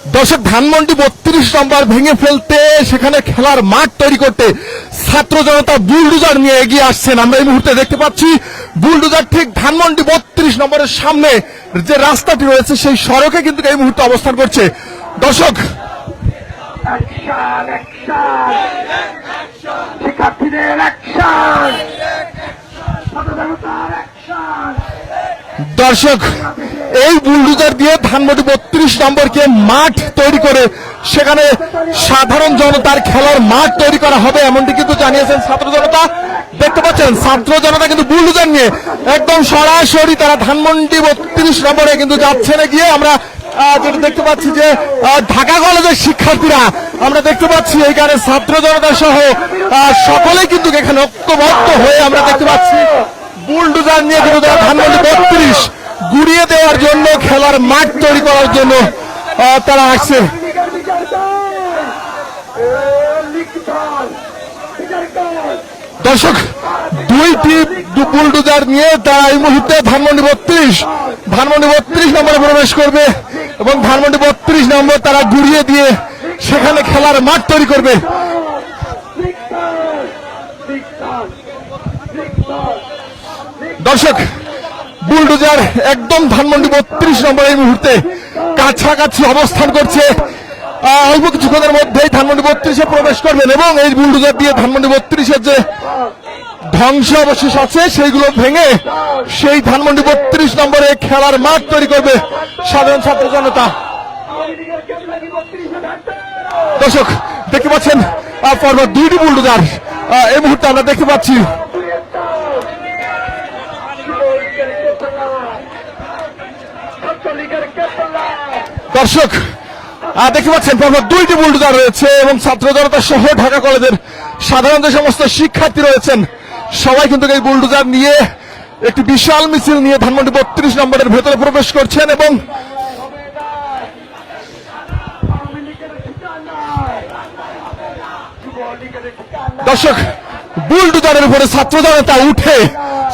দর্শক, ধানমন্ডি 32 নম্বর ভেঙে ফেলতে, সেখানে খেলার মাঠ তৈরি করতে ছাত্র জনতা বুলডোজার নিয়ে এগিয়ে আসছেন। আমরা এই মুহূর্তে দেখতে পাচ্ছি বুলডোজার ঠিক ধানমন্ডি 32 নম্বরের সামনে যে রাস্তাটি রয়েছে সেই সড়কে কিন্তু এই মুহূর্তে অবস্থান করছে। দর্শক, দর্শক এই বুলডোজার দিয়ে ধানমন্ডি 32 নম্বরকে মাঠ তৈরি করে সেখানে সাধারণ জনতার খেলার মাঠ তৈরি করা হবে, এমনটি কিন্তু জানিয়েছেন ছাত্র জনতা। দেখতে পাচ্ছেন ছাত্র জনতা কিন্তু বুলডোজার নিয়ে একদম সরাসরি তারা ধানমন্ডি 32 নম্বরে কিন্তু যাচ্ছেন। গিয়ে আমরা যেটা দেখতে পাচ্ছি যে ঢাকা কলেজের শিক্ষার্থীরা আমরা দেখতে পাচ্ছি এইখানে ছাত্র জনতা সহ সকলেই কিন্তু এখানে ঐক্যবদ্ধ হয়ে আমরা দেখতে পাচ্ছি বুলডোজার নিয়ে কিন্তু ধানমন্ডি 32 গুড়িয়ে দেওয়ার জন্য, খেলার মাঠ তৈরি করার জন্য তারা আসছে। দর্শক, দুইটি বুলডোজার নিয়ে তারা এই মুহূর্তে ধানমন্ডি 32 নম্বরে প্রবেশ করবে এবং ধানমন্ডি 32 নম্বর তারা গুড়িয়ে দিয়ে সেখানে খেলার মাঠ তৈরি করবে। দর্শক, বুলডোজার একদম ধানমন্ডি 32 নম্বর এই মুহূর্তে কাছাকাছি অবস্থান করছে। অল্প কিছুক্ষণের মধ্যেই ধানমন্ডি 32-এ প্রবেশ করবেন এবং এই বুলডোজার দিয়ে ধানমন্ডি 32-এর যে ধ্বংস অবশেষ আছে সেইগুলো ভেঙে সেই ধানমন্ডি 32 নম্বরে খেলার মাঠ তৈরি করবে সাধারণ ছাত্র জনতা। দর্শক, দেখতে পাচ্ছেন পরপর দুইটি বুলডোজার এই মুহূর্তে আমরা দেখতে পাচ্ছি। দর্শক, দেখতে পাচ্ছেন পরপর দুইটি বুলডোজার রয়েছে এবং ছাত্র জনতা সহ ঢাকা কলেজের সাধারণ যে সমস্ত শিক্ষার্থী রয়েছেন সবাই কিন্তু এই বুলডোজার নিয়ে একটি বিশাল মিছিল নিয়ে ধানমন্ডি 32 নম্বরের ভেতরে প্রবেশ করছেন। এবং দর্শক, বুলডোজারের উপরে ছাত্র জনতা উঠে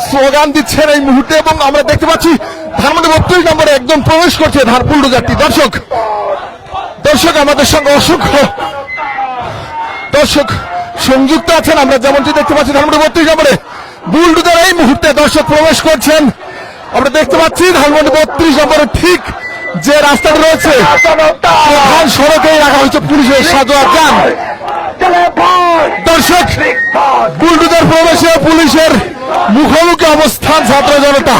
স্লোগান দিচ্ছেন এই মুহূর্তে এবং আমরা দেখতে পাচ্ছি ধানমন্ডি 32 নম্বরে একদম প্রবেশ করছে বুলডোজারটি। দর্শক আমাদের সঙ্গে অসংখ্য দর্শক সংযুক্ত আছেন। আমরা যেমনটি দেখতে পাচ্ছি ধানমন্ডি 32 নম্বরে বুলডোজার এই মুহূর্তে দর্শক প্রবেশ করছেন। আমরা দেখতে পাচ্ছি ধানমন্ডি 32 নম্বরে ঠিক যে রাস্তাটা রয়েছে প্রধান সড়কেই রাখা হয়েছে পুলিশের সাজোয়ার যান। দর্শক, বুলডোজার প্রবেশে পুলিশের মুখোমুখি অবস্থান ছাত্র জনতা।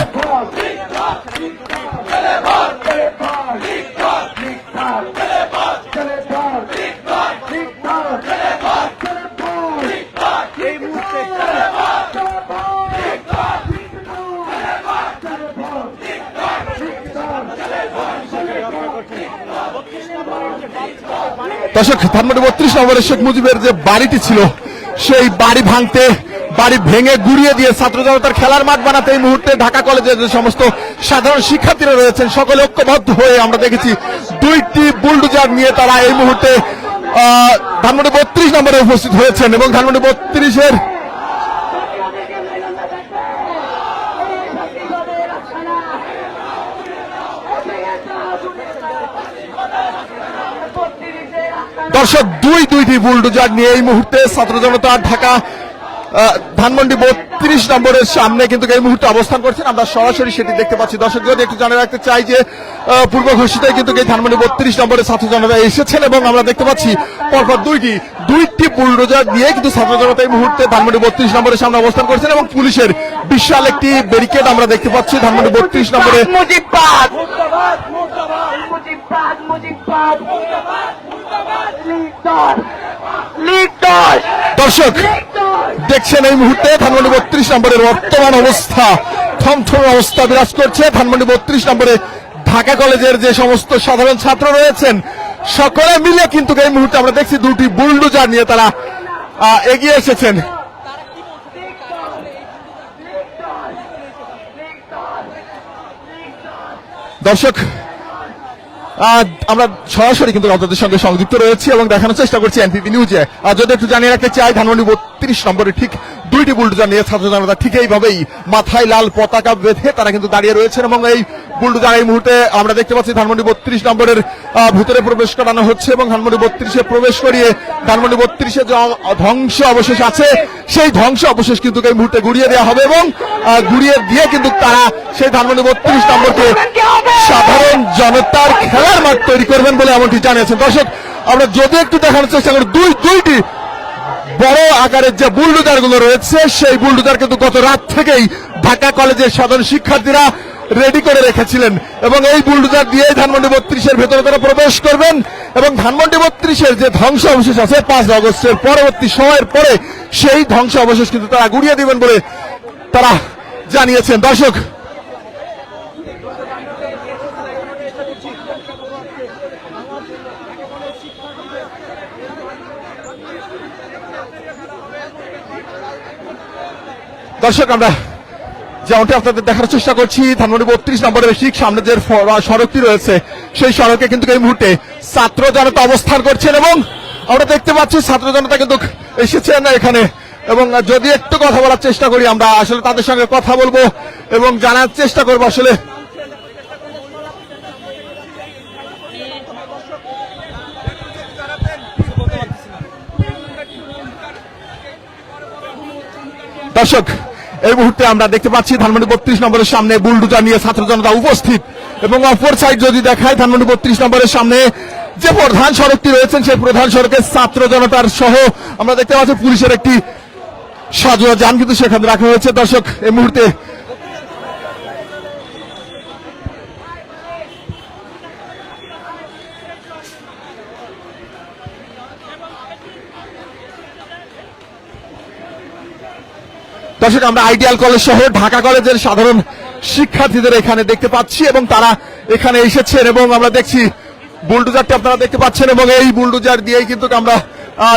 দর্শক, ধানমন্ডি 32 নম্বরের শেখ মুজিবের যে বাড়িটি ছিল সেই বাড়ি ভাঙতে, বাড়ি ভেঙে গুড়িয়ে দিয়ে ছাত্র জনতার খেলার মাঠ বানাতে এই মুহূর্তে ঢাকা কলেজের যে সমস্ত সাধারণ শিক্ষার্থীরা রয়েছেন সকলে ঐক্যবদ্ধ হয়ে আমরা দেখেছি দুইটি বুলডোজার নিয়ে তারা এই মুহূর্তে ধানমন্ডি 32 নম্বরে উপস্থিত হয়েছেন এবং ধানমন্ডি 32-এর দর্শক দুইটি বুলডোজার নিয়ে এই মুহূর্তে ছাত্র জনতা ঢাকা ধানমন্ডি 32 নম্বরের সামনে কিন্তু এই মুহূর্তে অবস্থান করছেন। আমরা সরাসরি সেটি দেখতে পাচ্ছি। দর্শক, যদি একটু জানিয়ে রাখতে চাই যে পূর্ব ঘোষিতায় কিন্তু এই ধানমন্ডি 32 নম্বরের ছাত্র জনতা এসেছেন এবং আমরা দেখতে পাচ্ছি পরপর দুইটি বুলডোজার দিয়ে কিন্তু ছাত্র জনতা এই মুহূর্তে ধানমন্ডি 32 নম্বরের সামনে অবস্থান করছেন এবং পুলিশের বিশাল একটি ব্যারিকেড আমরা দেখতে পাচ্ছি ধানমন্ডি 32 নম্বরে। দর্শক, দেখছেন এই মুহূর্তে ধানমন্ডি 32 নম্বরের বর্তমান অবস্থা, থমথমে অবস্থা বিরাজ করছে। ধানমন্ডি 32 নম্বরে ঢাকা কলেজের যে সমস্ত সাধারণ ছাত্র রয়েছেন সকলে মিলে কিন্তু এই মুহূর্তে আমরা দেখছি দুটি বুলডোজার নিয়ে তারা এগিয়ে এসেছেন। দর্শক, আমরা সরাসরি কিন্তু আপনাদের সঙ্গে সংযুক্ত রয়েছি এবং দেখানোর চেষ্টা করছি এনপিপি নিউজে। যদি একটু জানিয়ে রাখতে চাই ধানমন্ডি 32 নম্বরে ঠিক দুইটি বুলডোজার নিয়ে ছাত্র জনতা ঠিক এইভাবেই মাথায় লাল পতাকা বেঁধে তারা কিন্তু দাঁড়িয়ে রয়েছেন এবং এই বুলডোজার এই মুহূর্তে আমরা দেখতে পাচ্ছি ধানমন্ডি 32 নম্বরের ভিতরে প্রবেশ করানো হচ্ছে এবং ধানমন্ডি 32-এ প্রবেশ করিয়ে ধানমন্ডি 32-এ যে ধ্বংস অবশেষ আছে সেই ধ্বংস অবশেষ কিন্তু এই মুহূর্তে গুড়িয়ে দেওয়া হবে এবং গুড়িয়ে দিয়ে কিন্তু তারা সেই ধানমন্ডি 32 নম্বরকে সাধারণ জনতার খেলার মাঠ তৈরি করবেন বলে এমনটি জানিয়েছেন। দর্শক আমরা যদি একটু দেখানোর চেষ্টা করি দুইটি বড় আকারের যে বুলডোজার গুলো রয়েছে সেই বুলডোজার কিন্তু গত রাত থেকেই ঢাকা কলেজের সাধারণ শিক্ষার্থীরা রেডি করে রেখেছিলেন এবং এই বুলডোজার দিয়ে ধানমন্ডি 32-এর ভেতরে তারা প্রবেশ করবেন এবং ধানমন্ডি 32-এর যে ধ্বংস অবশেষ আছে 5 আগস্টের পরবর্তী সময়ের পরে সেই ধ্বংস অবশেষ কিন্তু তারা গুড়িয়ে দিবেন বলে তারা জানিয়েছেন। দর্শক আমরা যেমনটি আপনাদের দেখার চেষ্টা করছি ধানমন্ডি 32 নম্বরের ঠিক সামনে যে সড়কটি রয়েছে সেই সড়কে কিন্তু এই মুহূর্তে ছাত্র জনতা অবস্থান করছেন এবং আমরা দেখতে পাচ্ছি ছাত্র জনতা কিন্তু এসেছেন এখানে এবং যদি একটু কথা বলার চেষ্টা করি আমরা আসলে তাদের সঙ্গে কথা বলবো এবং জানার চেষ্টা করবো আসলে দর্শক এই মুহূর্তে আমরা দেখতে পাচ্ছি ধানমন্ডি 32 নম্বরের সামনে বুলডোজার নিয়ে ছাত্র জনতা উপস্থিত এবং অপর সাইড যদি দেখায় ধানমন্ডি 32 নম্বরের সামনে যে প্রধান সড়কটি রয়েছেন সেই প্রধান সড়কে ছাত্র জনতার সহ আমরা দেখতে পাচ্ছি পুলিশের একটি সাজোয়া যান কিন্তু সেখানে রাখা হয়েছে। দর্শক এই মুহূর্তে আমরা আইডিয়াল কলেজ সহ ঢাকা কলেজের সাধারণ শিক্ষার্থীদের এখানে দেখতে পাচ্ছি এবং তারা এখানে এসেছেন এবং আমরা দেখছি বুলডোজারটি আপনারা দেখতে পাচ্ছেন এবং এই বুলডোজার দিয়েই কিন্তু আমরা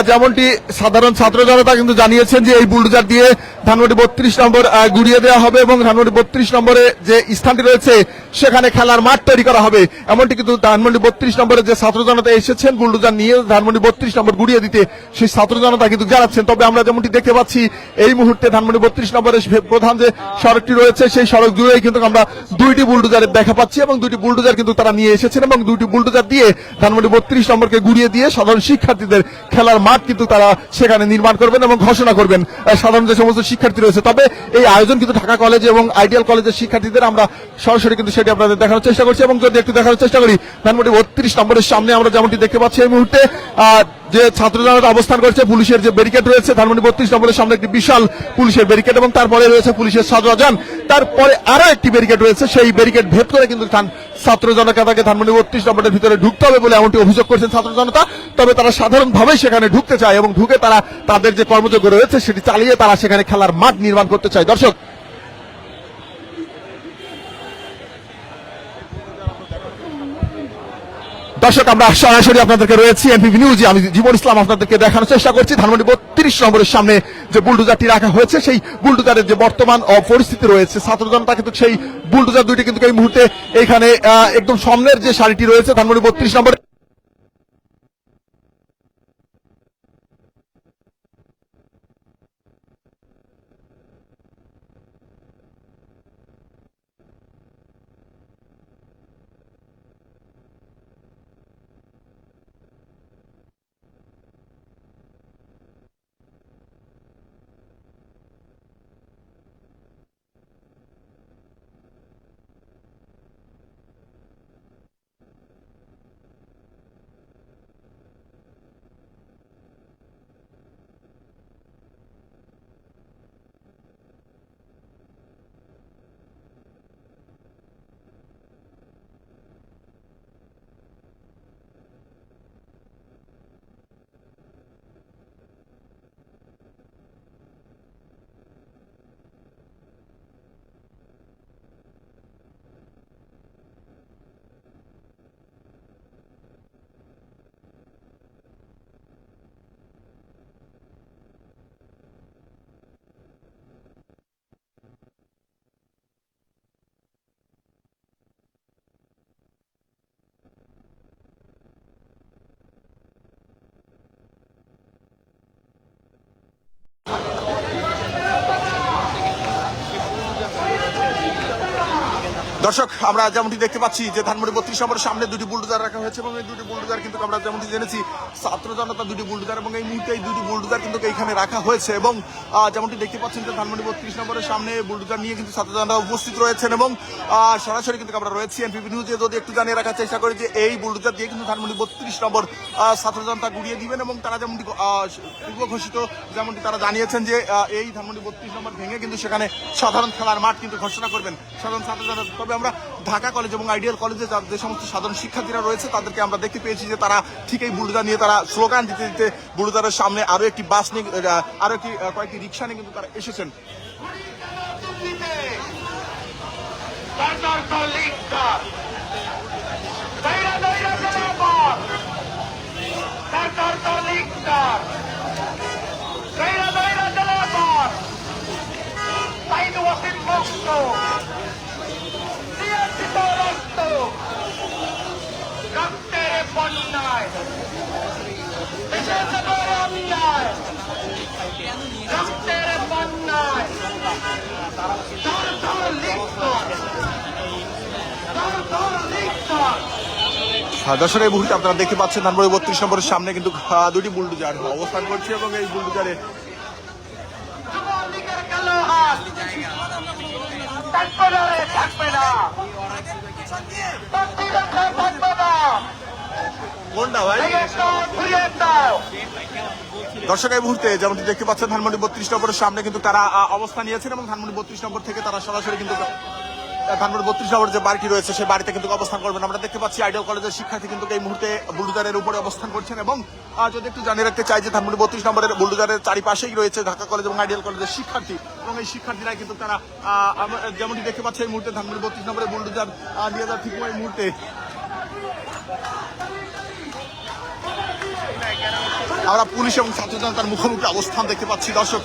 যেমনটি সাধারণ ছাত্র জনতা কিন্তু জানিয়েছেন যে এই বুলডোজার দিয়ে ধানমন্ডি 32 নম্বর গুড়িয়ে দেওয়া হবে এবং ধানমন্ডি 32 নম্বরে যে স্থানটি রয়েছে সেখানে খেলার মাঠ তৈরি করা হবে এমনটি কিন্তু ধানমন্ডি 32 নম্বরে যে ছাত্র জনতা এসেছেন বুলডোজার নিয়ে ধানমন্ডি 32 নম্বর গুড়িয়ে দিতে সেই ছাত্র জনতা কিন্তু জানাচ্ছেন। তবে আমরা যেমনটি দেখতে পাচ্ছি এই মুহূর্তে ধানমন্ডি 32 নম্বরের প্রধান যে সড়কটি রয়েছে সেই সড়ক জুড়েই কিন্তু আমরা দুইটি বুলডোজারের দেখা পাচ্ছি এবং দুইটি বুলডোজার কিন্তু তারা নিয়ে এসেছেন এবং দুইটি বুলডোজার দিয়ে ধানমন্ডি 32 নম্বরকে গুড়িয়ে দিয়ে সাধারণ শিক্ষার্থীদের খেলার মাঠ কিন্তু তারা সেখানে নির্মাণ করবেন এবং ঘোষণা করবেন সাধারণ যে সমস্ত শিক্ষার্থী রয়েছে। তবে এই আয়োজন কিন্তু ঢাকা কলেজ এবং আইডিয়াল কলেজের শিক্ষার্থীদের আমরা সরাসরি কিন্তু সেটি আপনাদের দেখানোর চেষ্টা করছি এবং যদি একটু দেখানোর চেষ্টা করি ধানমন্ডি 32 নম্বরের সামনে আমরা যেমনটি দেখতে পাচ্ছি এই মুহূর্তে যে ছাত্র জনতা অবস্থান করছে পুলিশের যে ব্যারিকেড রয়েছে ধানমন্ডি 32 নম্বরের সামনে একটি বিশাল পুলিশের ব্যারিকেড এবং তারপরে রয়েছে পুলিশের সাজোয়া যান, তারপরে আরো একটি ব্যারিকেড রয়েছে সেই ব্যারিকেড ভেদ করে কিন্তু ছাত্র জনতাকে ধানমন্ডি 32 নম্বরের ভিতরে ঢুকতে হবে বলে এমনটি অভিযোগ করছেন ছাত্র জনতা। তবে তারা সাধারণভাবে সেখানে ঢুকতে চায় এবং ঢুকে তারা তাদের যে কর্মযোগ্য রয়েছে সেটি চালিয়ে তারা সেখানে খেলার মাঠ নির্মাণ করতে চায়। দর্শক আমরা সরাসরি আপনাদেরকে রয়েছি এনপিভি নিউজে আমি জীবন ইসলাম আপনাদেরকে দেখানোর চেষ্টা করছি ধানমন্ডি 32 নম্বরের সামনে যে বুলডোজারটি রাখা হয়েছে সেই বুলডোজারের যে বর্তমান পরিস্থিতি রয়েছে ছাত্র জনতা কিন্তু সেই বুলডোজার দুইটি কিন্তু এই মুহূর্তে এখানে একদম সামনের যে সারিটি রয়েছে ধানমন্ডি 32 নম্বরে দর্শক, আমরা যেমনটি দেখতে পাচ্ছি যে ধানমন্ডি 32 নম্বরের সামনে দুটি বুলডোজার রাখা হয়েছে এবং এই দুটি বুলডোজার কিন্তু আমরা যেমনটি জেনেছি ছাত্র জনতা দুটি বুলডোজার এবং এই মুহূর্তে এই দুটি বুলডোজার কিন্তু এইখানে রাখা হয়েছে এবং যেমনটি দেখতে পাচ্ছেন যে ধানমন্ডি 32 নম্বরের সামনে বুলডোজার নিয়ে কিন্তু ছাত্র জনতা উপস্থিত রয়েছেন এবং সরাসরি কিন্তু আমরা রয়েছি এনপিপি নিউজে। যদি একটু জানিয়ে রাখার চেষ্টা করি যে এই বুলডোজার দিয়ে কিন্তু ধানমন্ডি 32 নম্বর ছাত্র জনতা গুড়িয়ে দিবেন এবং তারা যেমনটি পূর্ব ঘোষিত যেমনটি তারা জানিয়েছেন যে এই ধানমন্ডি 32 নম্বর ভেঙে কিন্তু সেখানে সাধারণ খেলার মাঠ কিন্তু ঘোষণা করবেন সাধারণ ছাত্র জনতা। তবে আমরা ঢাকা কলেজ এবং আইডিয়াল কলেজে যে সমস্ত সাধারণ শিক্ষার্থীরা রয়েছে তাদেরকে আমরা দেখতে পেয়েছি যে তারা ঠিক এই বুলডোজার নিয়ে তারা স্লোগান দিতে দিতে বুলডোজারের সামনে আরো একটি বাস নিয়ে আরো একটি কয়েকটি রিক্সা নিয়ে কিন্তু তারা এসেছেন। দর্শক, এই মুহূর্তে আপনারা দেখতে পাচ্ছেন ধানমন্ডি 32 নম্বরের সামনে কিন্তু দুটি বুলডোজার অবস্থান করছে এবং এই বুলডোজারে কোনটা ভাই দর্শক, এই মুহূর্তে যেমনটি দেখতে পাচ্ছেন ধানমন্ডি 32 নম্বরের সামনে কিন্তু তারা অবস্থান নিয়েছেন এবং ধানমন্ডি 32 নম্বর থেকে তারা সরাসরি কিন্তু ধানমন্ডি 32 নম্বর যে বাড়িটি রয়েছে সেই বাড়িতে কিন্তু অবস্থান করবেন। আমরা দেখতে পাচ্ছি আইডিয়াল কলেজের শিক্ষার্থী কিন্তু এই মুহূর্তে বুলডোজারের উপরে অবস্থান করছেন এবং যদি একটু জানিয়ে রাখতে চাই যে ধানমন্ডি 32 নম্বরের বুলডোজারের চারিপাশেই রয়েছে ঢাকা কলেজ এবং আইডিয়াল কলেজের শিক্ষার্থী এবং এই শিক্ষার্থীরা কিন্তু তারা যেমনটি দেখতে পাচ্ছি এই মুহূর্তে ধানমন্ডি 32 নম্বরের বুলডোজার নিয়ে যাওয়ার ঠিক এই মুহূর্তে আমরা পুলিশ এবং ছাত্র জনতার মুখোমুখি অবস্থান দেখতে পাচ্ছি। দর্শক,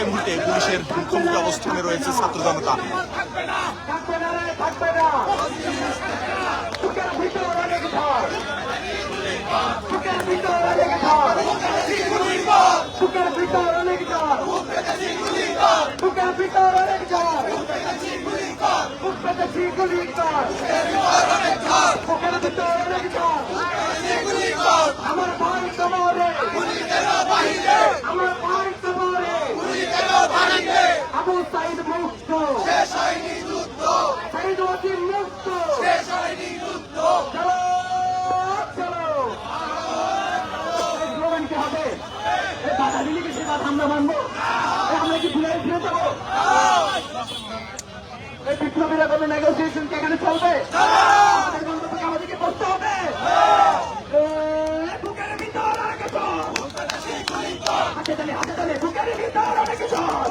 এই মুহূর্তে পুলিশের মুখোমুখি অবস্থানে রয়েছে ছাত্র জনতা। আবু সাইদ মুক্ত, শেষ হয়নি যুদ্ধ, শহীদ ওসিম মুক্ত, শেষ হয়নি যুদ্ধ, চলো চলো স্লোগান কি হবে? বাধা দিলে কি সে বাধা আমরা মানবো? আমরা কি ফিরে যাবো? এই বিপ্লবীরা কোনো নেগোসিয়েশন কি এখানে চলবে? আমাদেরকে করতে হবে। বুকের ভিতর আগে চল, হাতে তালে হাতে তালে, বুকের ভিতর আগে চল,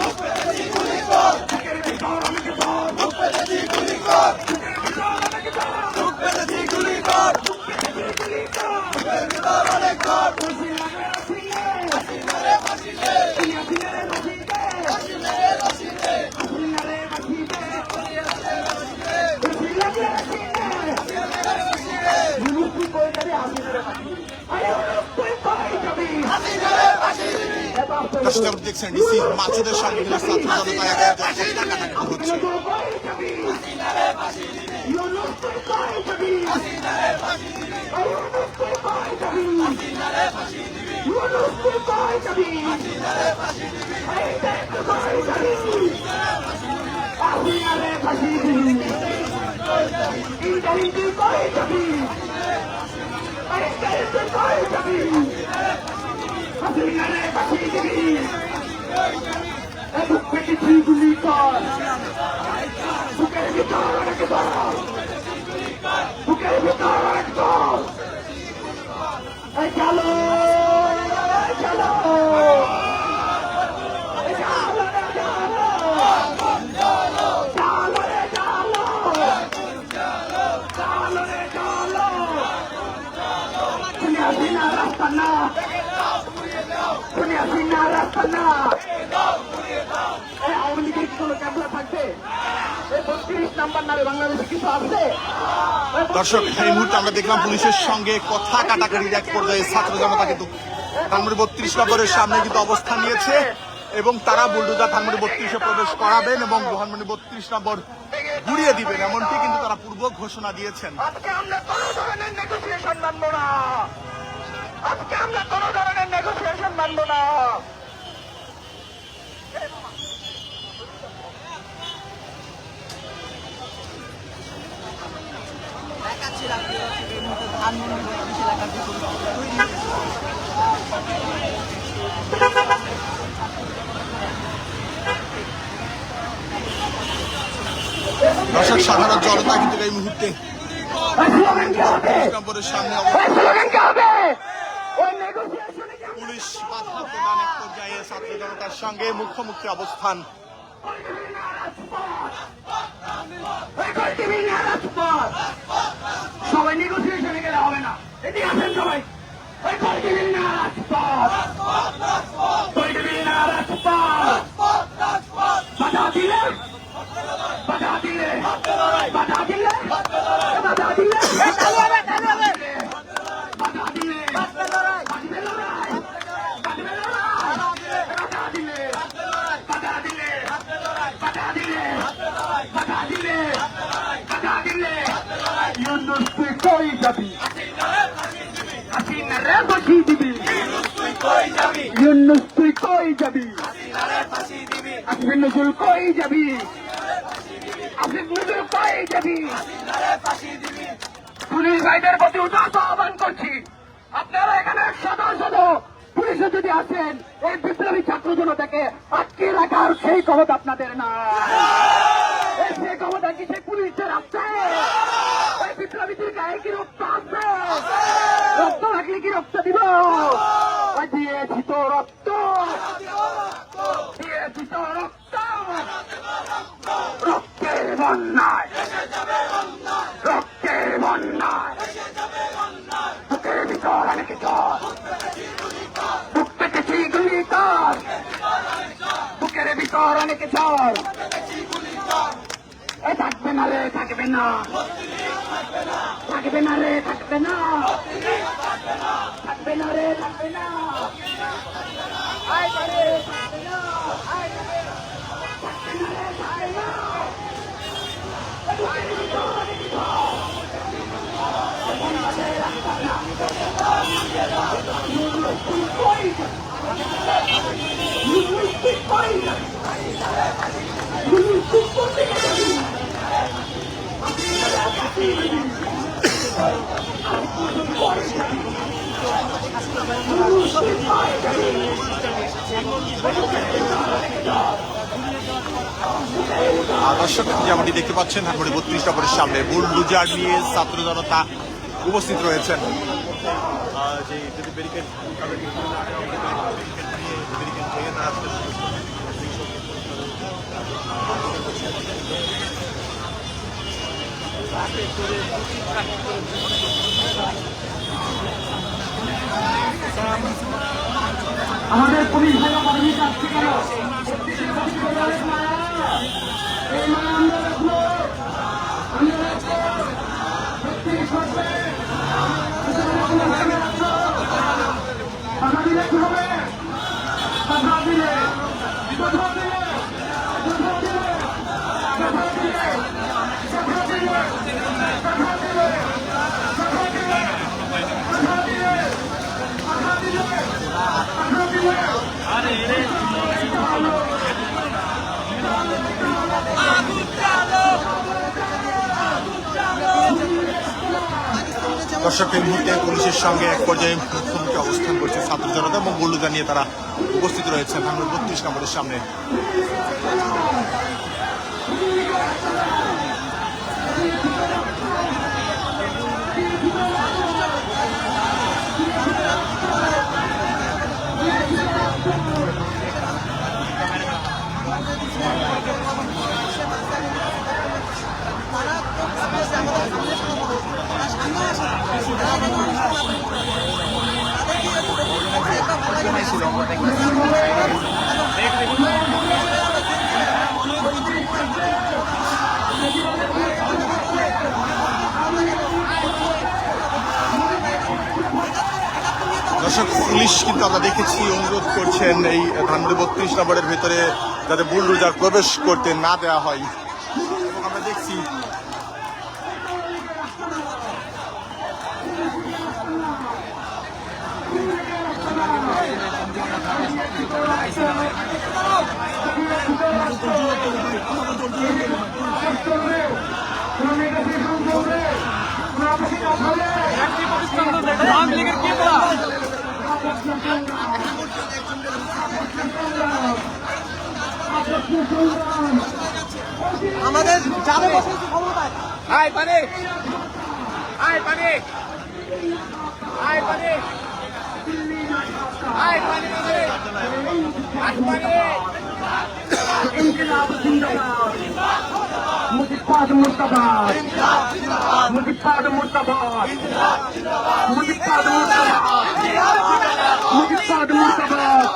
বুকের ভিতর আগে চল, গুলি কর, বুকের ভিতর আগে চল, গুলি কর, গুলি কর, বুকের ভিতর অনেক কর, হাসিনারে ফাঁসিতে, হাসিনারে ফাঁসিতে, হাসিনারে ফাঁসিতে, হাসিনারে ফাঁসিতে, হাসিনারে ফাঁসিতে, মুলুকি কইতারে হাসিনারে ফাঁসিতে, আরে তুই কই যাবি? হাসিনারে ফাঁসিতে। দর্শক, দেখছেন ডিসি মাসুদের সঙ্গে ছাত্র জনতা একা একা হচ্ছে। গুলি কর, বুকের ভিতর অনেক দর, বুকের ভিতর অনেক দর, চলো চান না? এই আওয়ামী লীগের কি কোনো ক্যাবলা থাকবে? এই 32 নাম্বার নামে বাংলাদেশে কিছু আছে? দর্শক, এই মুহূর্তে আমরা দেখলাম পুলিশের সঙ্গে কথা কাটাকাটির এক পর্যায়ে ছাত্র জনতা কিন্তু ধানমন্ডি 32 নম্বরের সামনে কিন্তু অবস্থান নিয়েছে এবং তারা বুলডোজার ধানমন্ডি 32-এ প্রবেশ করাবেন এবং ধানমন্ডি 32 নম্বর ঘুরিয়ে দিবেন, এমনটি কিন্তু তারা পূর্ব ঘোষণা দিয়েছেন। আজকে আমরা কোনো ধরনের নেগোসিয়েশন মানবো না। আজকে আমরা কোনো ধরনের নেগোসিয়েশন মানবো না। দর্শক, সাধারণ জনতা কিন্তু এই মুহূর্তে স্লোগান কি হবে? নম্বরের সামনে স্লোগান কি হবে? ওই নেগোসিয়েশনে কি পুলিশ বাধা প্রদান এক পর্যায়ে ছাত্র জনতার সঙ্গে মুখোমুখি অবস্থান। সবাই নেগোসিয়েশনে গেলে হবে না। এদিকে আসেন সবাই। বাধা দিলে বাধা দিলে বাধা দিলে বাধা দিলে বাধা দিলে কই যাবি? হাসিনারে ফাঁসি দিবি। ইউনূস তুই কই যাবি? আসিফ নজরুল কই যাবি? আসিফ নজরুল কই যাবি? পুলিশ ভাইদের প্রতি উদাত্ত আহ্বান করছি, আপনারা এখানে শত পুলিশে যদি আসেন, এই বিপ্লবী ছাত্র জনতাকে আটকে রাখার সেই ক্ষমতা আপনাদের না। সেই ক্ষমতা কি সেই পুলিশের আছে? ওই বিপ্লবীদের গায়ে কি রক্ত আছে? রক্ত লাগলে কি রক্ত দিব? ওই দিয়েছি তো রক্ত, দিয়েছি তো রক্ত, রক্তের বন্যায়, রক্তের বন্যায়, বুকের ভিতর অনেকে জ্বর, বুক পেটেছি গুলি কর, বুকের ভিতর অনেকে জ্বর। এ থাকবে না রে, থাকবে না, থাকবে না রে, থাকবে না, থাকবে না রে, থাকবে না, থাকবে না রে, থাকবে না, থাকবে না রে, থাকবে না। দর্শক, যেমনটি দেখতে পাচ্ছেন ধানমন্ডি 32 নম্বরের সামনে বুলডোজার নিয়ে ছাত্র জনতা উপস্থিত রয়েছেন। যে ব্যারিকেড আমাদের পুলিশ ভাই বাহিনী কাছে গেল। বাধা দিলে কি হবে? বাধা দিলে বাধা দিলে বাধা দিলে বাধা দিলে বাধা দিলে বাধা দিলে দর্শক, এই মুহূর্তে পুলিশের সঙ্গে এক পর্যায়ে মুখোমুখি অবস্থান করছে ছাত্র জনতা এবং বুলডোজার নিয়ে তারা উপস্থিত রয়েছেন ধানমন্ডি 32 নম্বরের সামনে। ছিল দর্শক পুলিশ কিন্তু আমরা দেখেছি অনুরোধ করছেন এই ধানমন্ডি 32 নম্বরের ভেতরে যাতে বুলডোজার প্রবেশ করতে না দেওয়া হয় এবং আমরা দেখছি আমাদের যাবে বসে ক্ষমতায় আয় পারে আয় পারে আয় পারে আয় পারে আয় পারে ইনকিলাব জিন্দাবাদ মুজিবাদ মুর্দাবাদ মুজিবাদ মুর্দাবাদ মুজিবাদ মুর্দাবাদ মুজিবাদ মুর্দাবাদ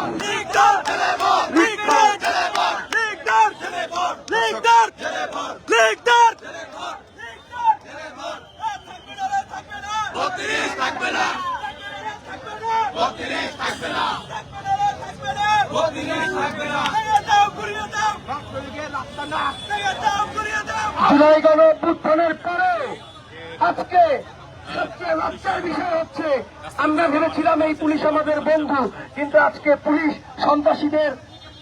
জুলাই গণঅভ্যুত্থানের পরে আজকে সবচেয়ে লজ্জার বিষয় হচ্ছে আমরা ভেবেছিলাম এই পুলিশ আমাদের বন্ধু, কিন্তু আজকে পুলিশ সন্ত্রাসীদের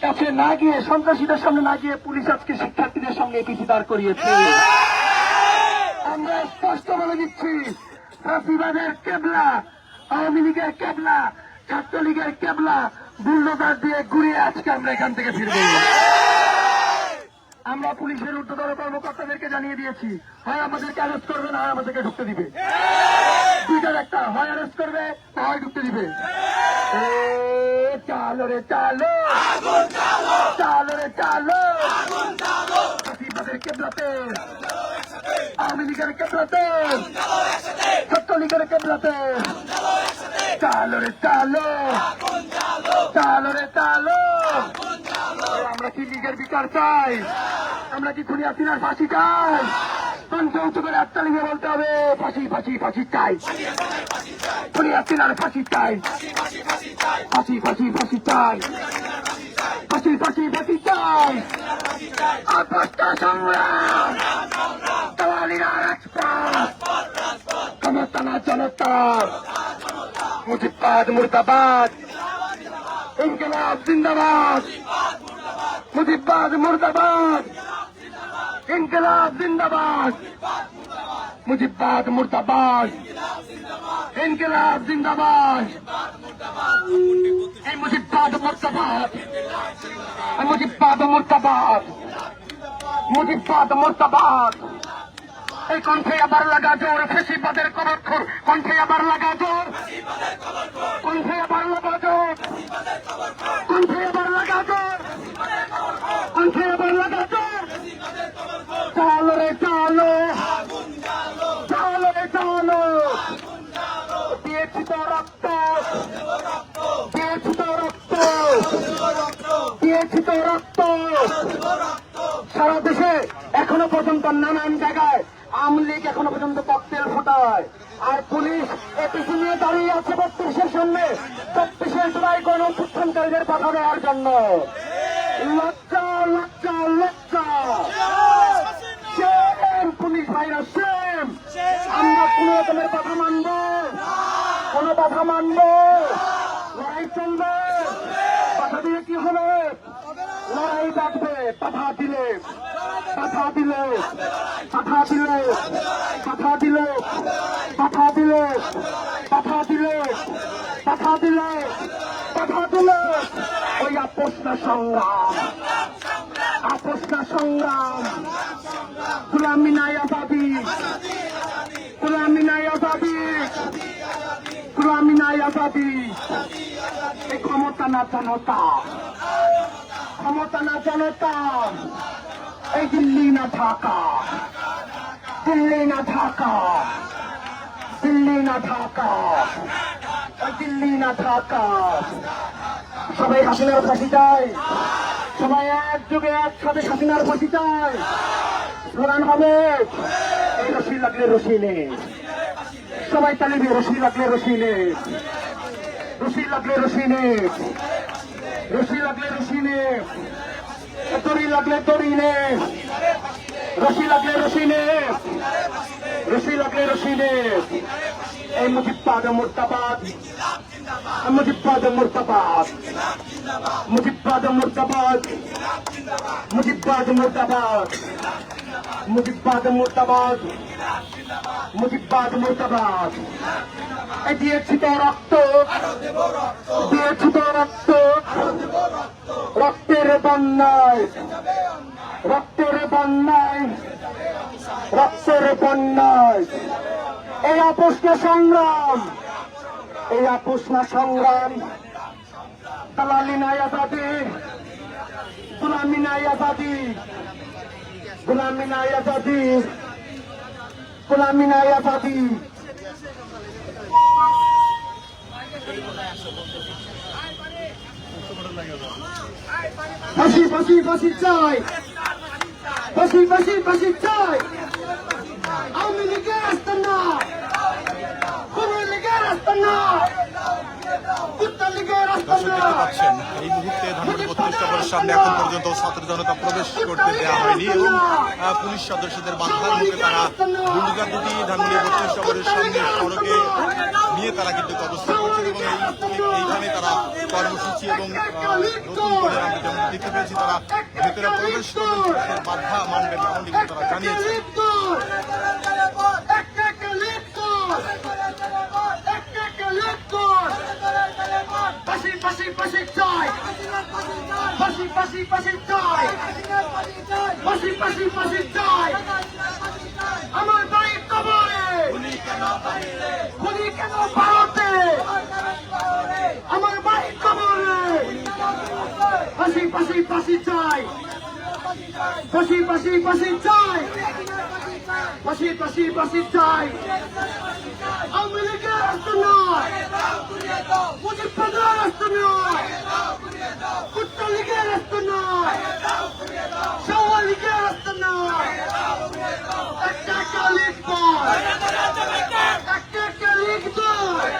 কাছে না গিয়ে, সন্ত্রাসীদের সামনে না গিয়ে পুলিশ আজকে শিক্ষার্থীদের সঙ্গে পিছু দাঁড় করিয়েছে। আমরা স্পষ্ট বলে দিচ্ছি, ফ্যাসিবাদের কেবলা, আওয়ামী লীগের কেবলা, ছাত্রলীগের কেবলা বুলডোজার দিয়ে ঘুরিয়ে আজকে আমরা এখান থেকে ফিরব। আমরা পুলিশের ঊর্ধ্বতন কর্মকর্তাদেরকে জানিয়ে দিয়েছি, হয় আমাদেরকে অ্যারেস্ট করবে না হয় আমাদেরকে ঢুকতে দিবে। দুইটার একটা, হয় অ্যারেস্ট করবে না হয় ঢুকতে দিবে। চালো রে চালো, চালো রে চালো, ফ্যাসিবাদের কেবলাতে, আওয়ামী লীগের কেবলাতে, ছাত্রলীগের কেবলাতে, চালো রে চালো, চালো রে চালো। আমরা কি লীগের বিচার চাই? আমরা কি খুনি হাসিনার ফাঁসি চাই? কণ্ঠ উঁচু করে একটা লিগে বলতে হবে, ফাঁসি ফাঁসি ফাঁসি চাই, খুনি হাসিনার ফাঁসি চাই, ফাঁসি ফাঁসি ফাঁসি চাই, ফাঁসি ফাঁসি ফাঁসি চাই। আপসটা সংগ্রাম, দালালিরা রাজপথ, ক্ষমতা না জনতা, মুজিবাদ মুর্দাবাদ, ইনকিলাব জিন্দাবাদ, মুজিবাদ মুর্দাবাদ, ইনকিলাব জিন্দাবাদ, মুজিবাদ মুর্দাবাদ, ইনকিলাব জিন্দাবাদ, এই মুজিবাদ মুর্দাবাদ, মুজিবাদ মুর্দাবাদ, মুজিবাদ মুর্দাবাদ। এই কণ্ঠে আবার লাগা জোর, ফ্যাসিবাদের কবরখোর কণ্ঠে আবার লাগা জোর, কণ্ঠে আবার লাগা জোর, কণ্ঠে আবার লাগা জোর, কণ্ঠে আবার লাগা জোর। চালো রে চালো, চালো রে চালো, দিয়েছি তো রক্ত, দিয়েছি তো রক্ত, দিয়েছি তো রক্ত। সারা দেশে এখনো পর্যন্ত নানান জায়গায় আওয়ামী লীগ এখনো পর্যন্ত ককটেল ফোটায়, আর পুলিশ এপিসি নিয়ে দাঁড়িয়ে আছে 32-এর সামনে 32-এর জুলাই গণঅভ্যুত্থানকারীদের কথা দেওয়ার জন্য। লজ্জা লজ্জা লজ্জা, সেম পুলিশ ভাইরা সেম। আমরা কোন রকমের কথা মানব, কোন কথা মানব, লড়াই চলবে। কথা দিয়ে কি হবে? লড়াই ডাকবে, কথা দিলে, কথা দিলে, কথা দিলে, কথা দিলে, কথা দিলে, কথা দিলে, কথা দিলে, কথা দিলে, ওই আপোষ না সংগ্রাম, আপোষ না সংগ্রাম, গোলামি নাই আজাদি, গোলামি নাই আজাদি, গোলামি নাই আজাদি। এই ক্ষমতা না জনতা, ক্ষমতা না জনতা, এই দিল্লি না ঢাকা, দিল্লি না ঢাকা, দিল্লি না ঢাকা, দিল্লি না ঢাকা। সবাই হাসিনার ফাঁসি চায়, সবাই একযোগে একসাথে হাসিনার ফাঁসি চায়। স্লোগান হবে, এই রশি লাগলে রশি নে, সবাই তালি দিয়ে রশি লাগলে রশি নে, রশি লাগলে রশি নে, রশি লাগলে রশি নে, দড়ি লাগলে দড়ি নে, রশি লাগলে রশি নে, রশি লাগলে রশি নে। এই মুজিববাদ মুর্দাবাদ, মুজিববাদ মুর্দাবাদ, মুজিববাদ মুর্দাবাদ, মুজিববাদ মুর্দাবাদ, মুজিববাদ মুর্দাবাদ, মুজিববাদ মুর্দাবাদ। এই দিয়েছি তো রক্ত, দিয়েছি তো রক্ত, রক্তের বন্যায়, রক্তের বন্যায়, রক্তের বন্যায়। এই আপোষ না সংগ্রাম, এই আপোষ না সংগ্রাম। দালালি নাই আজাদি, গোলামি নাই আজাদি, গোলামি নাই আজাদি, গোলামি নাই আজাদি। ফাঁসি ফাঁসি ফাঁসি চাই, ফাঁসি ফাঁসি ফাঁসি চাই। আওয়ামী লীগের রাস্তা না, কোন লীগের রাস্তা না, কুত্তা লীগের রাস্তা দর্শক না। দেখতে পাচ্ছেন এই মুহূর্তে ধানমন্ডি 32 নম্বরের সামনে এখন পর্যন্ত ছাত্র জনতা প্রবেশ করতে দেওয়া হয়নি এবং পুলিশ সদস্যদের বাধার মুখে তারা বুলডোজার দুটি ধানমন্ডি 32 নম্বরের সামনে সড়কে নিয়ে তারা কিন্তু অবস্থান করছেন এবং এইখানে তারা কর্মসূচি এবং নতুন করে আমরা যেমন দেখতে পেয়েছি তারা ভেতরে প্রবেশ করবেন, বাধা মানবেন না এমনটি কিন্তু তারা জানিয়েছে। ফাঁসি ফাঁসি ফাঁসি চাই, ফাঁসি ফাঁসি ফাঁসি চাই, ফাঁসি ফাঁসি ফাঁসি চাই। আমার বাড়ির কবরে খুনি কেন ভারতে, আমার বাড়ির কবরে ফাঁসি ফাঁসি ফাঁসি চাই, ফাঁসি ফাঁসি ফাঁসি চাই, ফাঁসি ফাঁসি ফাঁসি চাই। আওয়ামী লীগের রাস্তা নয়, মুজিববাদের রাস্তা নয়, কুত্তা লীগের রাস্তা নয়, শাওয়া লীগের রাস্তা নয়। একটা একটা লীগ নয়, একটা একটা লীগ নয়,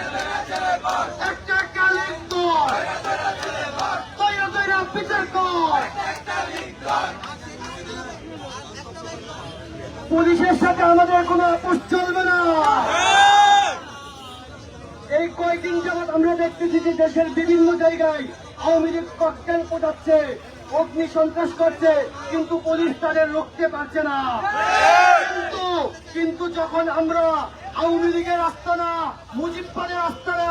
একটা একটা লীগ নয়। দয়া দয়া বিচার কর। পুলিশের সাথে আমাদের কোনো আপোষ চলবে না। এই কয়েকদিন যাবৎ আমরা দেখতেছি যে দেশের বিভিন্ন জায়গায় আওয়ামী লীগ ককটেল ফোটাচ্ছে, অগ্নি সন্ত্রাস করছে, কিন্তু পুলিশ তাদের রুখতে পারছে না। কিন্তু যখন আমরা আওয়ামী লীগের আস্তানা, মুজিববাদের আস্তানা,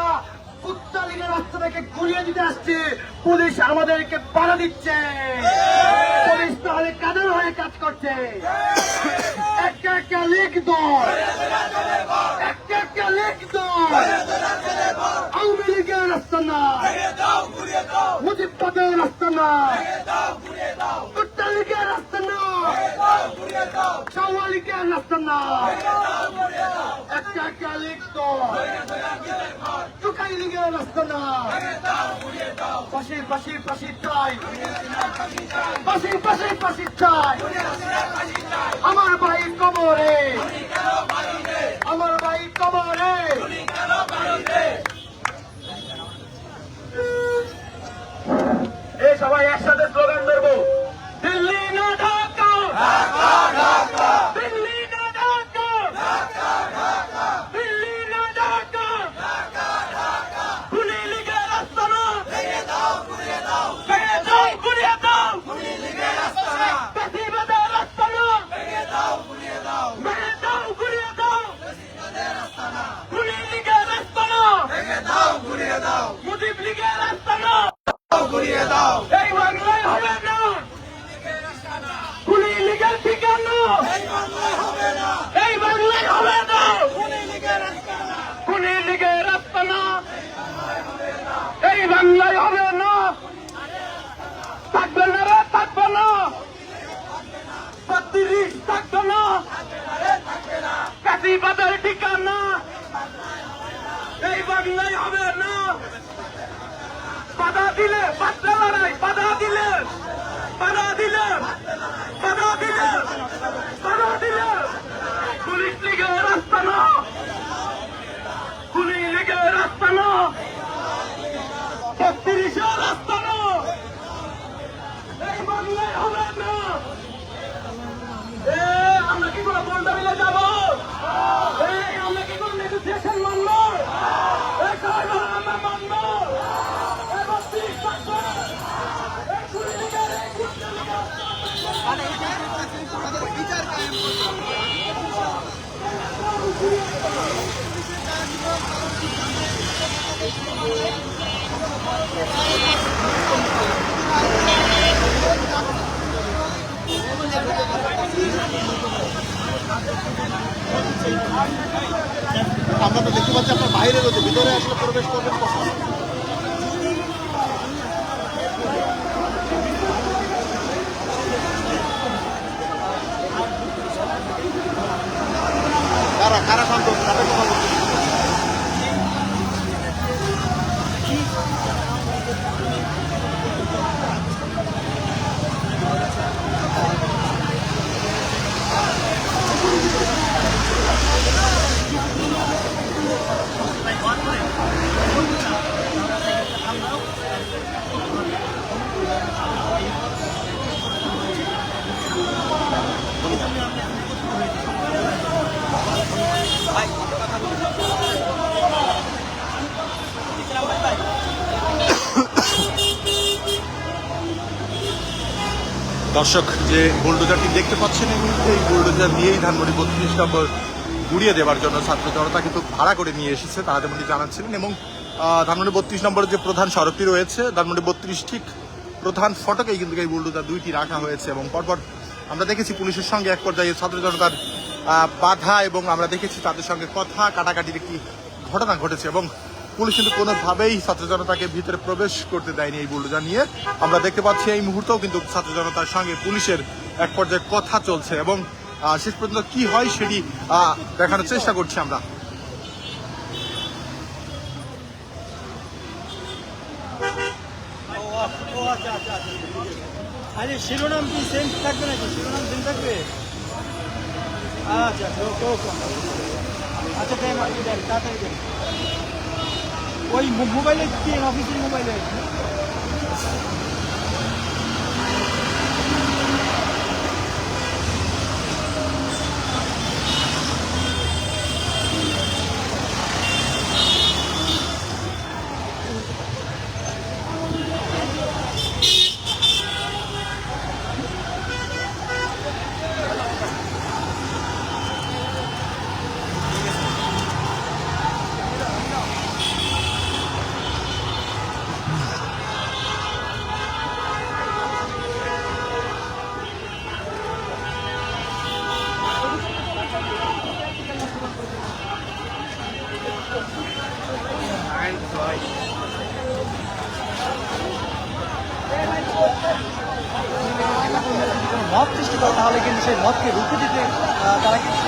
কুত্তা লীগের রাস্তাটাকে ঘুরিয়ে দিতে আসছে, পুলিশ আমাদেরকে বাধা দিচ্ছে। পুলিশ তাহলে কাদের হয়ে কাজ করছে? একটা একটা লীগ দল, একটা একটা লীগ দল। আওয়ামী লীগের রাস্তা না, মুজিববাদের রাস্তা না, কুত্তা লীগের রাস্তা না, শাওয়া লীগের রাস্তা না। একটা একটা লীগ দল, টুকাই লীগের রাস্তা না। ফাঁসি ফাঁসি ফাঁসি চাই, ফাঁসি ফাঁসি ফাঁসি চাই। আমার ভাই কবরে, আমার ভাই কবরে। এই সবাই একসাথে স্লোগান ধরবো, দিল্লি না ঢাকা, দিল্লি না ঢাকা, দিল্লি না ঢাকা। খুনি লীগের রাস্তা না, ভেঙে দাও ঘুরিয়ে দাও, বেশিবাদের রাস্তা না, ভেঙে দাও ঘুরিয়ে দাও, খুনি লীগের রাস্তা না, মুজিব লীগের রাস্তা না। এই বাংলায় হবে না খুনি লীগের ঠিকানা, এই বাংলায় হবে না খুনি লীগের রাস্তা না, এই বাংলায় হবে না। থাকবে না রে, থাকবে না, 32 থাকবে না, বেশিবাদের ঠিকানা, এই বাংলায় হবে না। বাধা দিলে বাচ্চা লড়াই, বাধা দিলে, বাধা দিলে, বাধা দিলে, বাধা দিলে। পুলিশ লীগের রাস্তা না, খুনি লীগের রাস্তা না, মানলে হবে না। আমরা কি কোনো বলটা মিলে যাবো? আমরা কি কোনো নেগোসিয়েশন মানবো? আমরা মানবো। আমরা তো দেখতে পাচ্ছি আপনার বাইরে রয়েছে, ভিতরে আসলে প্রবেশ করবেন কখন? কারা কারা শান্ত তাদের কথা বলতে দর্শক যে বুলডোজারটি দেখতে পাচ্ছেন এই মুহূর্তে, এই বুলডোজার নিয়েই ধানমন্ডি 32 নম্বর গুড়িয়ে দেওয়ার জন্য ছাত্র জনতা কিন্তু ভাড়া করে নিয়ে এসেছে, তারা যেমনটি জানাচ্ছিলেন। এবং ধানমন্ডি 32 নম্বরের যে প্রধান সড়কটি রয়েছে, ধানমন্ডি 32 ঠিক প্রধান ফটকেই কিন্তু এই বুলডোজার দুইটি রাখা হয়েছে। এবং পরপর আমরা দেখেছি পুলিশের সঙ্গে এক পর্যায়ে ছাত্র জনতার বাধা, এবং আমরা দেখেছি তাদের সঙ্গে কথা কাটাকাটির একটি ঘটনা ঘটেছে। এবং পুলিশ কিন্তু কোনোভাবেই ছাত্র জনতাকে ভিতরে প্রবেশ করতে দেয়নি এই বুলডোজার নিয়ে। আমরা দেখতে পাচ্ছি এই মুহূর্তেও কিন্তু ছাত্র জনতার সঙ্গে পুলিশের এক পর্যায়ে কথা চলছে, এবং শেষ পর্যন্ত কি হয় সেটি দেখানোর চেষ্টা করছি আমরা। আরে শিরোনাম কি সেম থাকবে নাকি? শিরোনাম সেম থাকবে? আচ্ছা ওকে ওকে আচ্ছা দেন, আপনি দেন, তাড়াতাড়ি দেন। ওই মোবাইলে কি অফিসের মোবাইলে? মত সৃষ্টি করে, তাহলে কিন্তু সেই মতকে রুখে দিতে তারা কিন্তু